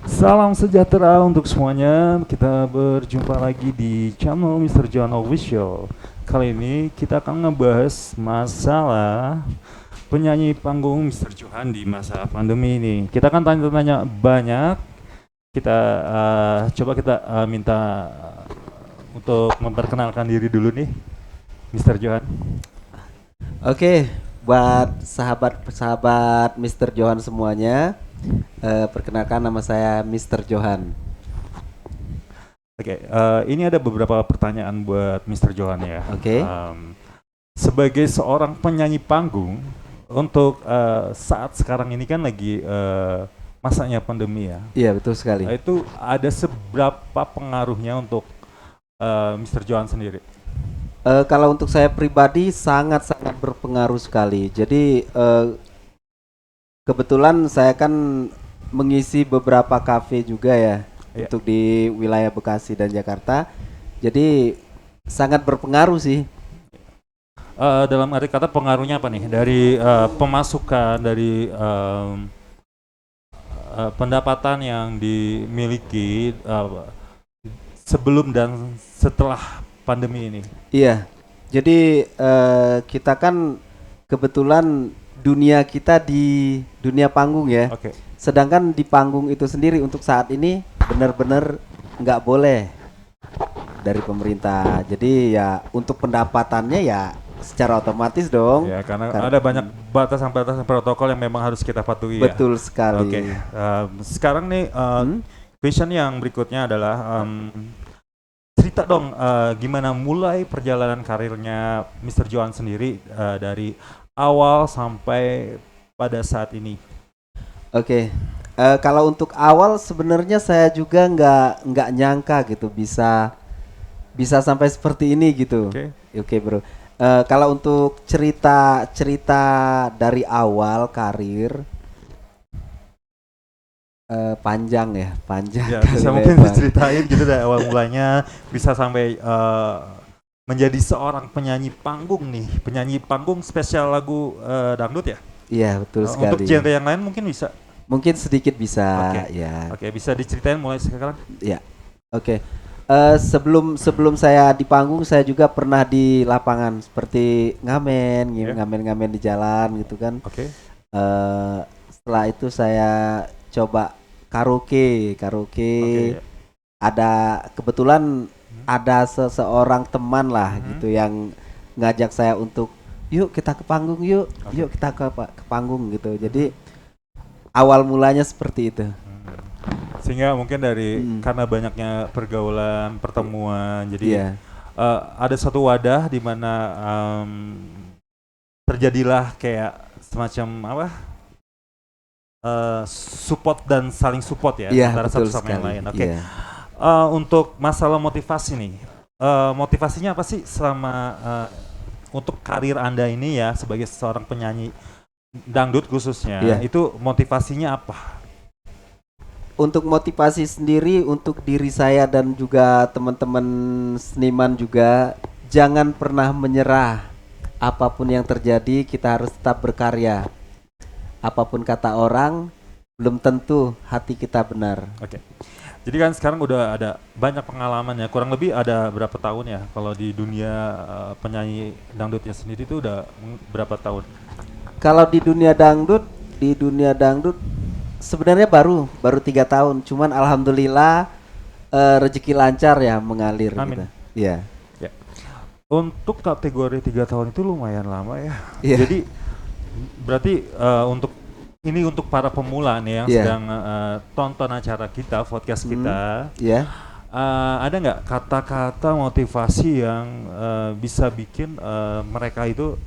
Salam sejahtera untuk semuanya. Kita berjumpa lagi di channel Mr. John Official. Kali ini kita akan ngebahas masalah penyanyi panggung Mr. Johan di masa pandemi ini. Kita akan tanya-tanya banyak. Coba kita minta untuk memperkenalkan diri dulu nih, Mr. Johan. Oke, buat sahabat-sahabat Mr. Johan semuanya, perkenalkan nama saya Mr. Johan. Oke, ini ada beberapa pertanyaan buat Mr. Johan ya. Oke. Sebagai seorang penyanyi panggung, untuk saat sekarang ini kan lagi masanya pandemi ya. Iya, betul sekali. Itu ada seberapa pengaruhnya untuk Mr. Johan sendiri? Kalau untuk saya pribadi sangat-sangat berpengaruh sekali. Jadi kebetulan saya kan mengisi beberapa kafe juga ya Iya. untuk di wilayah Bekasi dan Jakarta. Jadi sangat berpengaruh sih. Dalam arti kata pengaruhnya apa nih? Dari pemasukan, dari pendapatan yang dimiliki sebelum dan setelah pandemi ini. Iya. Jadi kita kan kebetulan dunia kita di dunia panggung ya. Oke. Sedangkan di panggung itu sendiri untuk saat ini benar-benar nggak boleh dari pemerintah. Jadi ya untuk pendapatannya ya secara otomatis dong. Ya, karena ada banyak batasan-batasan protokol yang memang harus kita patuhi ya. Betul sekali. Oke. Sekarang nih question yang berikutnya adalah cerita dong gimana mulai perjalanan karirnya Mr. Johan sendiri dari awal sampai pada saat ini. Oke. Kalau untuk awal sebenarnya saya juga nggak nyangka gitu bisa sampai seperti ini gitu. Oke. Oke, bro. Kalau untuk cerita dari awal karir panjang ya, panjang Ya, kali bisa mungkin lebar. diceritain gitu dari awal mulanya bisa sampai menjadi seorang penyanyi panggung nih, penyanyi panggung spesial lagu dangdut ya. Iya, betul Untuk sekali. genre yang lain mungkin bisa. Mungkin sedikit bisa Oke. ya. Oke, bisa diceritain mulai sekarang. Ya. Oke. Sebelum saya di panggung saya juga pernah di lapangan seperti ngamen, Ya. ngamen-ngamen di jalan gitu kan. Oke. Setelah itu saya coba karaoke. Oke. Ada kebetulan ada seseorang teman lah Mhm. gitu yang ngajak saya untuk yuk kita ke panggung yuk, Oke. yuk kita ke panggung gitu. Jadi awal mulanya seperti itu. Sehingga mungkin dari Mm. karena banyaknya pergaulan, pertemuan, jadi Iya, ada satu wadah di mana terjadilah kayak semacam apa? Support dan saling support ya iya antara betul satu sama yang sekali. lain. Oke. Iya. Untuk masalah motivasi nih, motivasinya apa sih selama untuk karir Anda ini ya sebagai seorang penyanyi dangdut khususnya, Iya. itu motivasinya apa? Untuk motivasi sendiri untuk diri saya dan juga teman-teman seniman juga jangan pernah menyerah. Apapun yang terjadi kita harus tetap berkarya. Apapun kata orang belum tentu hati kita benar. Oke. Jadi kan sekarang udah ada banyak pengalaman ya, kurang lebih ada berapa tahun ya kalau di dunia penyanyi dangdutnya sendiri itu udah berapa tahun? Kalau di dunia dangdut sebenarnya baru 3 tahun. Cuman alhamdulillah rezeki lancar ya mengalir Amin. gitu. Iya. Ya. Untuk kategori 3 tahun itu lumayan lama ya. Iya. Jadi berarti untuk para pemula nih yang Iya. sedang tonton acara kita, podcast kita, Iya. ada nggak kata-kata motivasi yang bisa bikin mereka itu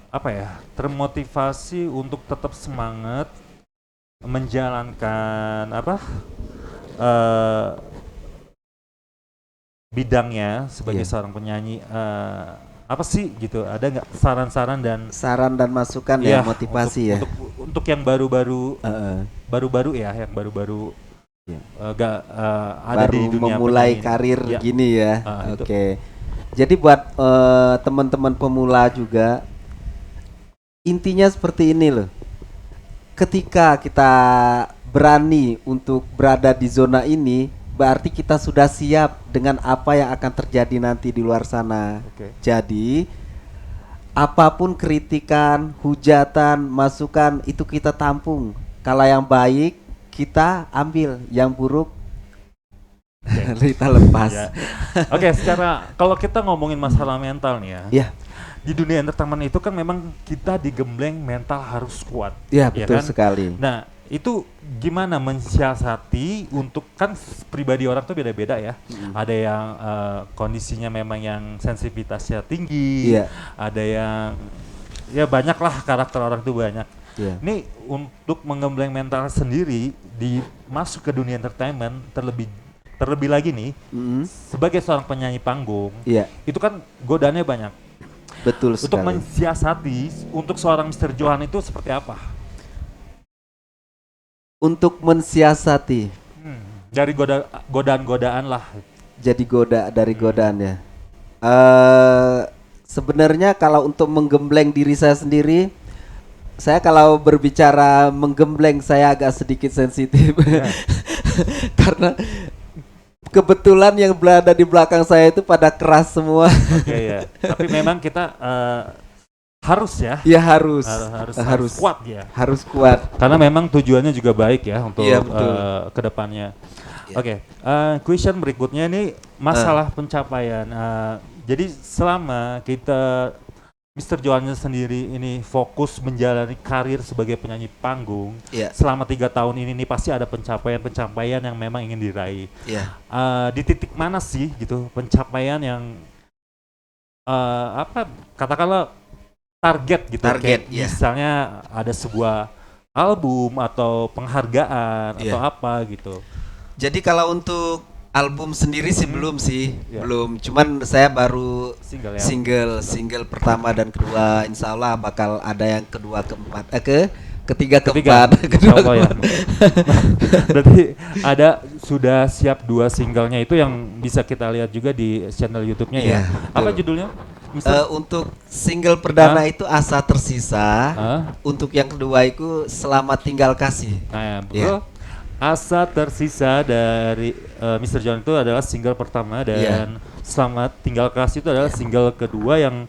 apa ya, termotivasi untuk tetap semangat menjalankan apa bidangnya sebagai Iya. seorang penyanyi, apa sih gitu? Ada nggak saran-saran dan Saran dan masukan ya ya motivasi ya. untuk yang baru-baru Heeh. baru-baru ya, yang baru-baru Iya. ada Baru di dunia memulai penyanyi ini. karir Ya. gini ya. Itu. Oke. Jadi buat teman-teman pemula juga intinya seperti ini loh. ketika kita berani untuk berada di zona ini, berarti kita sudah siap dengan apa yang akan terjadi nanti di luar sana. Oke. Jadi apapun kritikan, hujatan, masukan itu kita tampung. Kalau yang baik kita ambil, yang buruk kita lepas. Ya. Oke, secara kalau kita ngomongin masalah mental nih ya. Ya, Di dunia entertainment itu kan memang kita digembleng mental harus kuat. ya ya betul kan? sekali. Nah, itu gimana mensiasati untuk kan pribadi orang tuh beda-beda ya. Ada yang kondisinya memang yang sensitivitasnya tinggi, Iya. ada yang ya banyak lah karakter orang tuh banyak. Iya. Ini untuk menggembleng mental sendiri di masuk ke dunia entertainment terlebih lagi nih Mm-mm. sebagai seorang penyanyi panggung, Iya, itu kan godaannya banyak. betul Untuk sekali. mensiasati untuk seorang Mr. Johan itu seperti apa? Untuk mensiasati, Dari godaan-godaan lah. jadi dari godaannya. Sebenarnya kalau untuk menggembleng diri saya sendiri, saya kalau berbicara menggembleng saya agak sedikit sensitif. Ya. Karena kebetulan yang berada di belakang saya itu pada keras semua. Oke ya. Tapi memang kita harus ya. Ya harus Harus kuat ya. harus kuat. Karena memang tujuannya juga baik ya untuk Iya, betul. ke depannya. Iya. Oke, question berikutnya ini masalah pencapaian. Jadi selama kita Mr. Johan sendiri ini fokus menjalani karir sebagai penyanyi panggung, Iya. selama 3 tahun ini nih pasti ada pencapaian-pencapaian yang memang ingin diraih. Iya. Di titik mana sih gitu pencapaian yang katakanlah target gitu, Target, kayak iya. misalnya ada sebuah album atau penghargaan Iya. atau apa gitu. Jadi kalau untuk album sendiri sih belum sih, Iya. belum. Cuman saya baru Single ya. single pertama dan kedua, insya Allah bakal ada yang kedua, keempat, ketiga, Ketiga, keempat, insya Allah ya. Berarti sudah siap 2 singlenya itu yang bisa kita lihat juga di channel YouTube-nya ya. Iya, Apa betul. judulnya? Mister? Untuk single perdana Hah? itu Asa Tersisa. Hah? Untuk yang kedua itu Selamat Tinggal Kasih. Nah, ya, betul. Iya. Asa Tersisa dari Mr. John itu adalah single pertama dan Iya. Selamat Tinggal Kasih itu adalah Iya. single kedua yang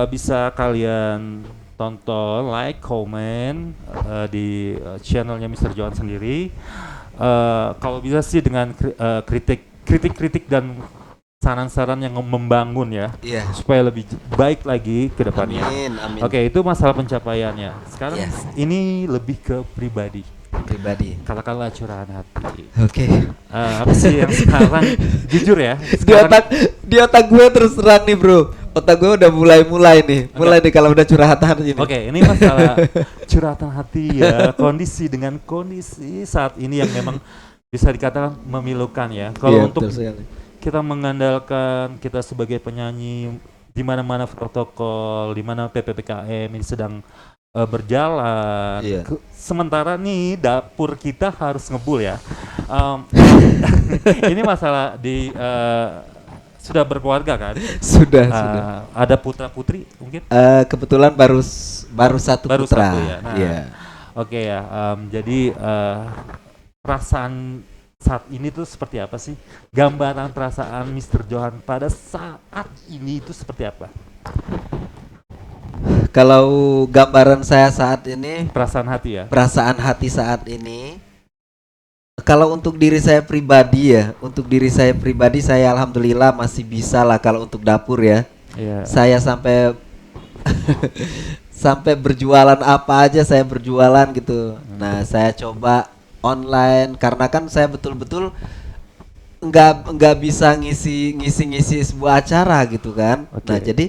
bisa kalian tonton, like, komen di channelnya Mr. John sendiri. Kalau bisa sih dengan kritik-kritik dan saran-saran yang membangun ya, Iya. supaya lebih baik lagi ke depannya. Amin, amin. Oke, itu masalah pencapaiannya. Sekarang Iya. ini lebih ke pribadi. Pribadi. Katakanlah curahan hati. Oke. Apa sih yang sekarang jujur ya? Di otak gue terus terang nih bro. Otak gue udah mulai nih. Mulai nih kalau udah curhatan ini. Oke, ini masalah curhatan hati ya. Dengan kondisi saat ini yang memang bisa dikatakan memilukan ya. Kalau Iya, untuk betul sekali. kita mengandalkan kita sebagai penyanyi di mana-mana protokol, di mana PPKM ini sedang berjalan. Iya. Sementara nih dapur kita harus ngebul ya. Ini masalah sudah berkeluarga kan? Sudah. Ada putra putri mungkin? Kebetulan baru satu Baru putra. satu ya. Nah, Iya. Oke ya. Jadi perasaan saat ini tuh seperti apa sih? Gambaran perasaan Mr. Johan pada saat ini itu seperti apa? Kalau gambaran saya saat ini, Perasaan hati ya? perasaan hati saat ini, kalau untuk diri saya pribadi ya, saya alhamdulillah masih bisa lah kalau untuk dapur ya. Iya. Saya sampai sampai berjualan apa aja saya berjualan gitu. Nah, saya coba online karena kan saya betul-betul nggak bisa ngisi sebuah acara gitu kan. Oke. Nah, jadi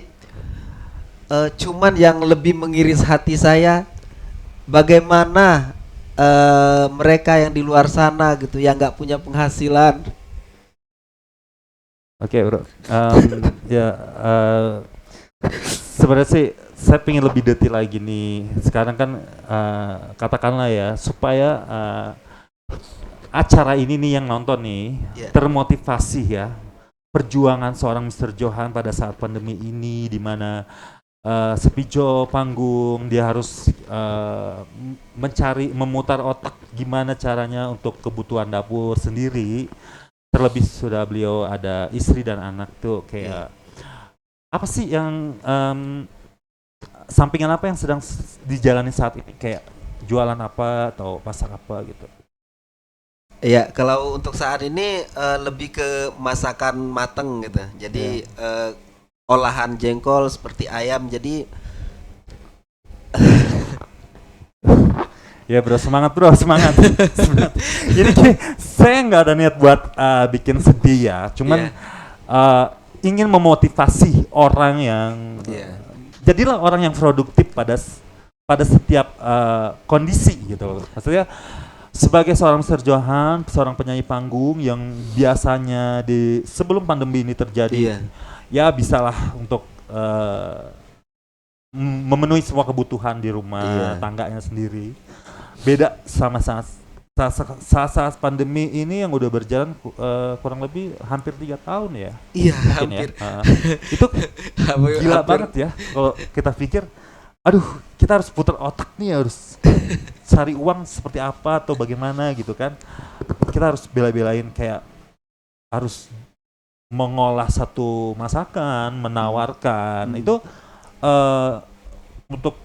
cuman yang lebih mengiris hati saya bagaimana mereka yang di luar sana gitu yang nggak punya penghasilan. Oke, bro. Ya, sebenarnya sih saya pengen lebih detail lagi nih. Sekarang kan katakanlah ya supaya acara ini nih yang nonton nih Yeah. termotivasi ya perjuangan seorang Mr. Johan pada saat pandemi ini di mana sepijo panggung, dia harus memutar otak gimana caranya untuk kebutuhan dapur sendiri. Terlebih sudah beliau ada istri dan anak tuh kayak apa sih yang sampingan apa yang sedang dijalani saat ini, kayak jualan apa atau masak apa gitu. Ya, kalau untuk saat ini lebih ke masakan mateng gitu. Jadi olahan jengkol seperti ayam. Jadi Ya bro, semangat bro, semangat. Semangat. Jadi saya nggak ada niat buat bikin sedih ya, cuman ingin memotivasi orang yang jadilah orang yang produktif pada setiap kondisi gitu loh. Maksudnya sebagai seorang Mr. Johan, seorang penyanyi panggung yang biasanya sebelum pandemi ini terjadi, ya bisalah untuk memenuhi semua kebutuhan di rumah tangganya sendiri. Beda sama saat pandemi ini yang udah berjalan kurang lebih hampir 3 tahun ya. Iya, hampir. Ya. Itu gila banget ya kalau kita pikir, aduh kita harus putar otak nih, harus cari uang seperti apa atau bagaimana gitu kan. Kita harus bela-belain kayak harus mengolah satu masakan, menawarkan. Itu untuk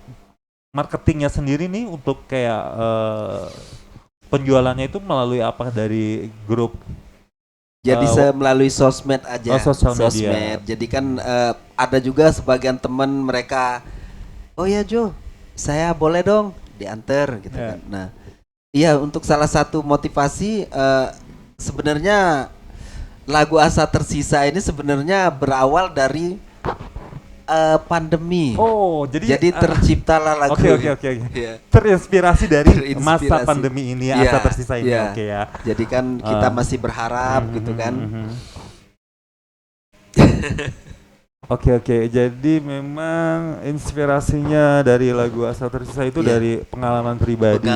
marketingnya sendiri nih, untuk kayak penjualannya itu melalui apa, dari grup? Jadi melalui sosmed aja. Sosial media. Jadi kan ada juga sebagian teman mereka, oh ya Jo, saya boleh dong diantar gitu kan. Nah, iya, untuk salah satu motivasi sebenarnya lagu Asa Tersisa ini sebenarnya berawal dari pandemi. Oh, jadi terciptalah lagu. Oke. Terinspirasi dari masa pandemi ini, Asa Tersisa ini. Oke ya. Jadi kan kita masih berharap gitu kan. Oke. Jadi memang inspirasinya dari lagu Asa Tersisa itu dari pengalaman pribadi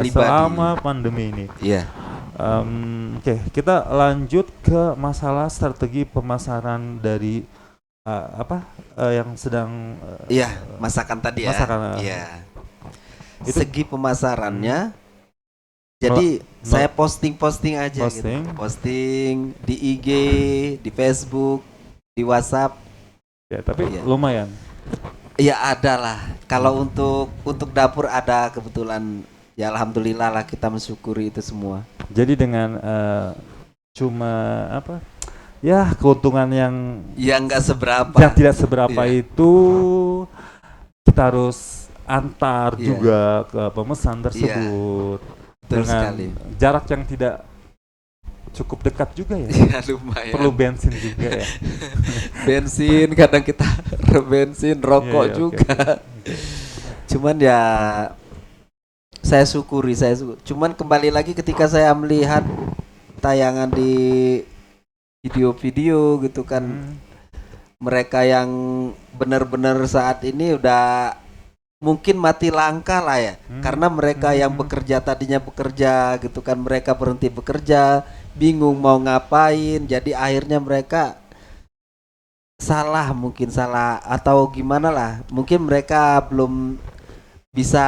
selama pandemi ini. Iya. Oke, kita lanjut ke masalah strategi pemasaran dari yang sedang masakan tadi ya. Masakan. Segi pemasarannya. Jadi saya posting aja gitu. Posting di IG, di Facebook, di WhatsApp. Ya, tapi lumayan. Ya ada lah. Kalau untuk dapur ada kebetulan. Ya alhamdulillah lah, kita mensyukuri itu semua. Jadi dengan cuma ya keuntungan yang nggak seberapa, yang tidak seberapa itu kita harus antar juga ke pemesan tersebut dengan jarak yang tidak cukup dekat juga ya. Lumayan. Perlu bensin juga ya. Bensin, kadang kita bensin, rokok juga. Cuman ya saya syukuri. Cuman kembali lagi ketika saya melihat tayangan di video-video gitu kan, mereka yang benar-benar saat ini udah mungkin mati langka lah ya, karena mereka yang tadinya bekerja gitu kan, mereka berhenti bekerja, bingung mau ngapain, jadi akhirnya mereka mungkin salah atau gimana lah, mungkin mereka belum bisa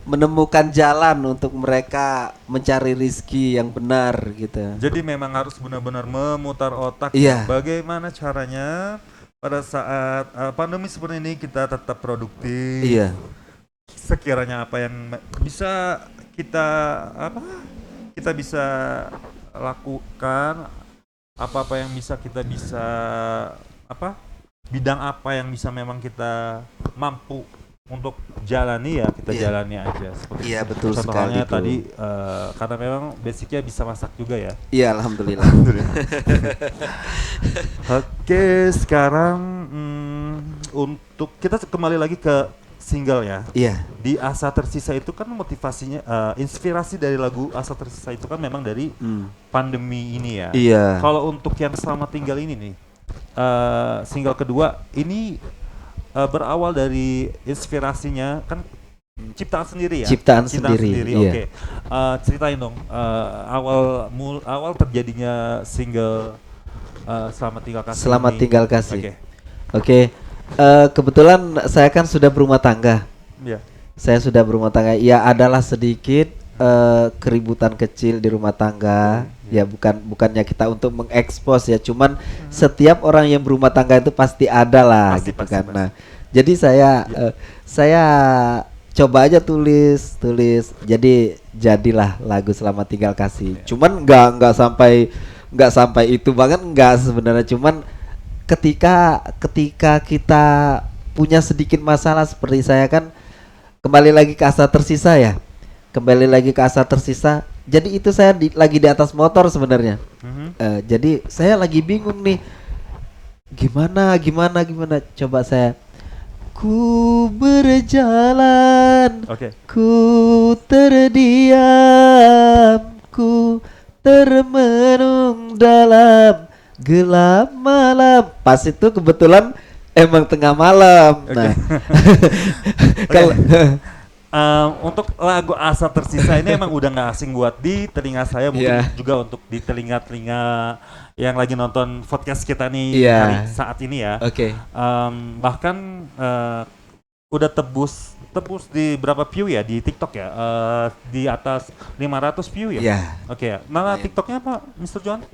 menemukan jalan untuk mereka mencari rizki yang benar gitu. Jadi memang harus benar-benar memutar otak bagaimana caranya pada saat pandemi seperti ini kita tetap produktif. Sekiranya apa yang bisa kita bisa lakukan, apa yang kita bisa bidang apa yang bisa memang kita mampu untuk jalani, ya kita jalani aja. Betul sekali. Contohnya tadi karena memang basicnya bisa masak juga ya. Alhamdulillah. Oke, sekarang untuk kita kembali lagi ke single ya. Di Asa Tersisa itu kan motivasinya, inspirasi dari lagu Asa Tersisa itu kan memang dari pandemi ini ya. Kalau untuk yang Selamat Tinggal ini nih, single kedua ini berawal dari inspirasinya kan ciptaan sendiri ya. Ciptaan sendiri. Oke. Ceritain dong awal terjadinya single Selamat Tinggal Kasih. Selamat Tinggal Kasih. Oke. Kebetulan saya kan sudah berumah tangga. Ya. Saya sudah berumah tangga. Ya adalah sedikit keributan kecil di rumah tangga. Ya bukannya kita untuk mengekspos ya, cuman setiap orang yang berumah tangga itu pasti ada lah Pasti, gitu pasti, kan. pasti. Nah, jadi saya coba aja tulis. Jadi jadilah lagu Selamat Tinggal Kasih. Cuman nggak sampai itu banget, nggak sebenarnya. Cuman ketika kita punya sedikit masalah seperti saya kan, kembali lagi ke asa tersisa ya. Kembali lagi ke asa tersisa. Jadi itu saya lagi di atas motor sebenarnya. Jadi saya lagi bingung nih. Gimana? Coba saya. Ku berjalan, Oke. ku terdiam, ku termenung dalam gelap malam. Pas itu kebetulan emang tengah malam. Nah, kalau Untuk lagu Asa Tersisa ini emang udah nggak asing buat di telinga saya, mungkin Iya. juga untuk di telinga-telinga yang lagi nonton podcast kita nih Iya. hari saat ini ya. Oke. Bahkan udah tebus di berapa view ya di TikTok ya? Di atas 500 view ya? Iya. Oke ya. Nama Lumayan. TikToknya apa, Mr. John?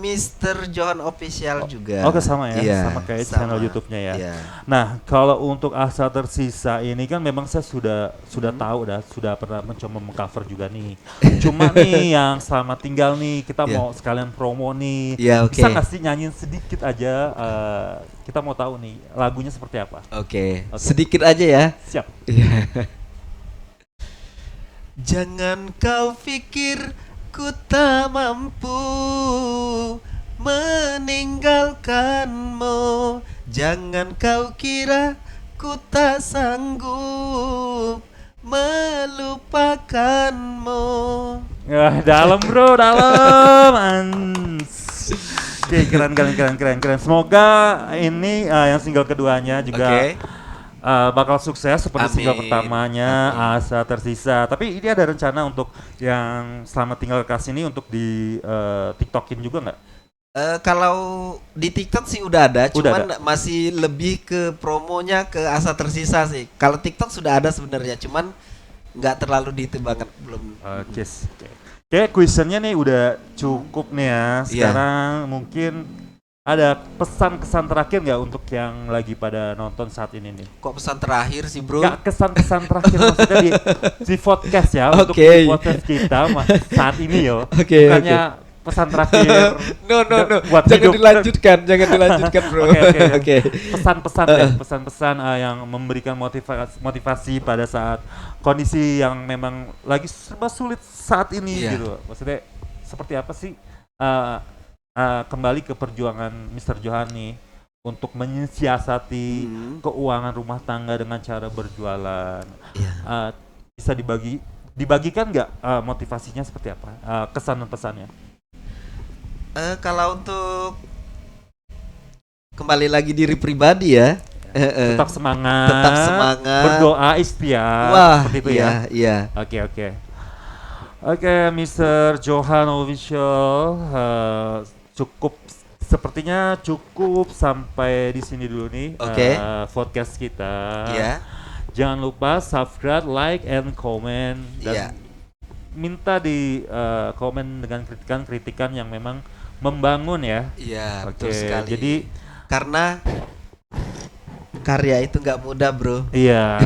Mr. Johan Official juga. Oke, sama ya, Iya, sama kayak sama. channel YouTube-nya ya. Iya. Nah, kalau untuk Asa Tersisa ini kan memang saya sudah tahu sudah pernah mencoba mengcover juga nih. Cuma nih yang Selamat Tinggal nih kita Iya. mau sekalian promo nih. Iya, oke. Bisa nggak sih nyanyiin sedikit aja? Kita mau tahu nih lagunya seperti apa. Oke. Oke. Sedikit aja ya. Siap. Jangan kau pikir ku tak mampu meninggalkanmu. Jangan kau kira ku tak sanggup melupakanmu. Dalam bro, dalam. Oke, keren. Semoga ini yang single keduanya juga Oke. bakal sukses seperti single Amin. pertamanya Asa Tersisa. Tapi ini ada rencana untuk yang Selamat Tinggal Kasih ini untuk di TikTokin juga nggak? Kalau di TikTok sih udah ada, Udah cuman masih lebih ke promonya ke Asa Tersisa sih. Kalau TikTok sudah ada sebenarnya, cuman nggak terlalu di itu banget, belum. Oke. Kayak questionnya nih udah cukup nih ya. Iya. Sekarang mungkin ada pesan-kesan terakhir nggak untuk yang lagi pada nonton saat ini nih? Kok pesan terakhir sih, bro? Nggak, kesan-kesan terakhir maksudnya di podcast ya, untuk Oke. di podcast kita saat ini yo. Oke, Bukannya pesan terakhir. No. buat Jangan hidup. dilanjutkan, bro. Oke. Pesan-pesan deh, pesan-pesan yang memberikan motivasi pada saat kondisi yang memang lagi serba sulit saat ini Iya. gitu. Maksudnya seperti apa sih kembali ke perjuangan Mr. Johan nih untuk mensiasati keuangan rumah tangga dengan cara berjualan. Iya. Bisa dibagikan nggak motivasinya seperti apa? Kesan dan pesannya. Kalau untuk kembali lagi diri pribadi ya, Tetap semangat. Berdoa ikhtiar. Wah, seperti itu ya. iya. Oke, Mr. Johan Official, sepertinya cukup sampai di sini dulu nih Oke. podcast kita. Iya. Jangan lupa subscribe, like, and comment Iya. dan minta di komen dengan kritikan yang memang membangun ya. Iya, Oke, betul sekali. jadi karena karya itu nggak mudah, bro. iya,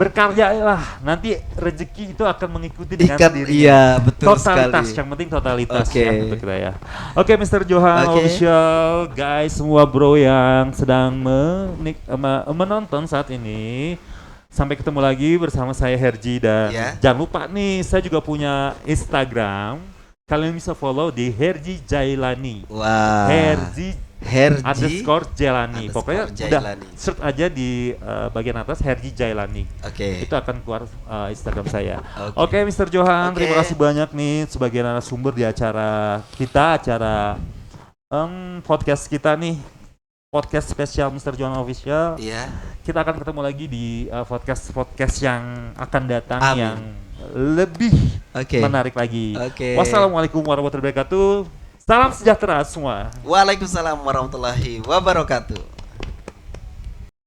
berkarya lah. Nanti rezeki itu akan mengikuti dengan Ikan, sendirinya. iya, betul Totalitas, sekali. yang penting totalitas Oke. ya untuk kita ya. Oke, Mr. Johan Oke. Official, guys, semua bro yang sedang menonton saat ini. Sampai ketemu lagi bersama saya Herji dan Ya. jangan lupa nih, saya juga punya Instagram. Kalian bisa follow di Herji Jailani. Wah. Herji Herji Jailani. Pokoknya udah Jailani. search aja di bagian atas Herji Jailani. Oke. Itu akan keluar Instagram saya. Oke. Oke, Mr. Johan, Oke. terima kasih banyak nih sebagai narasumber di acara podcast kita nih. Podcast spesial Mr. Johan Official. Iya. Kita akan ketemu lagi di podcast yang akan datang Amin. yang lebih Oke. menarik lagi. Oke. Wassalamualaikum warahmatullahi wabarakatuh. Salam sejahtera semua. Waalaikumsalam warahmatullahi wabarakatuh.